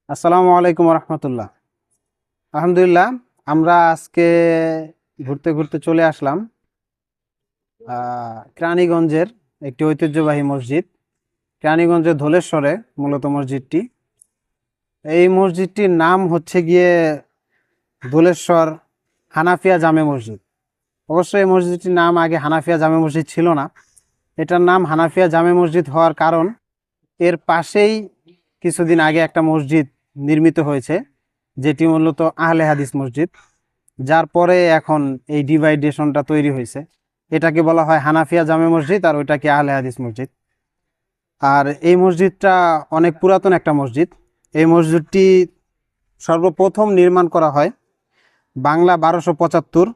আসসালামু আলাইকুম রহমতুল্লাহ। আলহামদুলিল্লাহ, আমরা আজকে ঘুরতে ঘুরতে চলে আসলাম কেরানীগঞ্জের একটি ঐতিহ্যবাহী মসজিদ, কেরানীগঞ্জের ধলেশ্বরে মূলত মসজিদটি। এই মসজিদটির নাম হচ্ছে গিয়ে ধলেশ্বর হানাফিয়া জামে মসজিদ। অবশ্যই এই মসজিদটির নাম আগে হানাফিয়া জামে মসজিদ ছিল না। এটার নাম হানাফিয়া জামে মসজিদ হওয়ার কারণ, এর পাশেই কিছুদিন আগে একটা মসজিদ নির্মিত হয়েছে, যেটি মূলত আহলে হাদিস মসজিদ। যার পরে এখন এই ডিভাইডেশনটা তৈরি হয়েছে, এটাকে বলা হয় হানাফিয়া জামে মসজিদ আর ওইটাকে আহলে হাদিস মসজিদ। আর এই মসজিদটা অনেক পুরাতন একটা মসজিদ। এই মসজিদটি সর্বপ্রথম নির্মাণ করা হয় বাংলা 1275,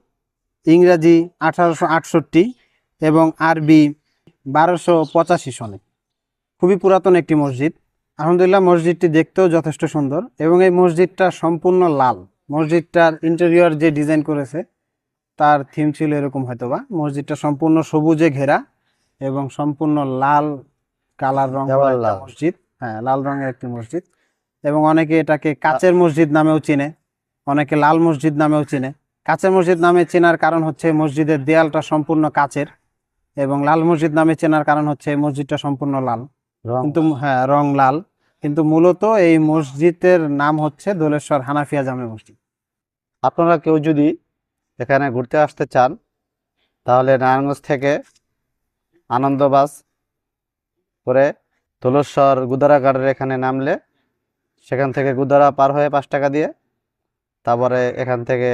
ইংরাজি 1868 এবং আরবি 1285 সনে। খুবই পুরাতন একটি মসজিদ। আলহামদুলিল্লাহ, মসজিদটি দেখতেও যথেষ্ট সুন্দর এবং এই মসজিদটা সম্পূর্ণ লাল। মসজিদটার ইন্টেরিয়র যে ডিজাইন করেছে তার থিম ছিল এরকম হয়তোবা। মসজিদটা সম্পূর্ণ সবুজে ঘেরা এবং সম্পূর্ণ লাল কালার রং করা একটা মসজিদ। হ্যাঁ, লাল রঙের একটি মসজিদ। এবং অনেকে এটাকে কাচের মসজিদ নামেও চিনে, অনেকে লাল মসজিদ নামেও চিনে। কাচের মসজিদ নামে চেনার কারণ হচ্ছে মসজিদের দেয়ালটা সম্পূর্ণ কাচের, এবং লাল মসজিদ নামে চেনার কারণ হচ্ছে মসজিদটা সম্পূর্ণ লাল, কিন্তু হ্যাঁ, রং লাল। কিন্তু মূলত এই মসজিদের নাম হচ্ছে ধলেশ্বর হানাফিয়া জামে মসজিদ। আপনারা কেউ যদি এখানে ঘুরতে আসতে চান তাহলে নারায়ণগঞ্জ থেকে আনন্দ বাস করে ধলেশ্বর গুদারাঘাটের এখানে নামলে সেখান থেকে গুদারা পার হয়ে 5 টাকা দিয়ে, তারপরে এখান থেকে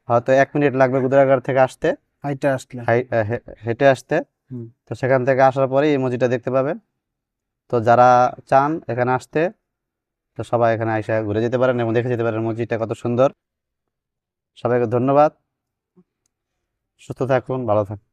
হয়তো 1 মিনিট লাগবে গুদারাঘাট থেকে আসতে, হেঁটে আসতে। তো সেখান থেকে আসার পরে এই মসজিদটা দেখতে পাবেন। তো যারা চান এখানে আসতে, তো সবাই এখানে এসে ঘুরে যেতে পারেন এবং দেখে যেতে পারেন মসজিদটা কত সুন্দর। সবাইকে ধন্যবাদ। সুস্থ থাকুন, ভালো থাকুন।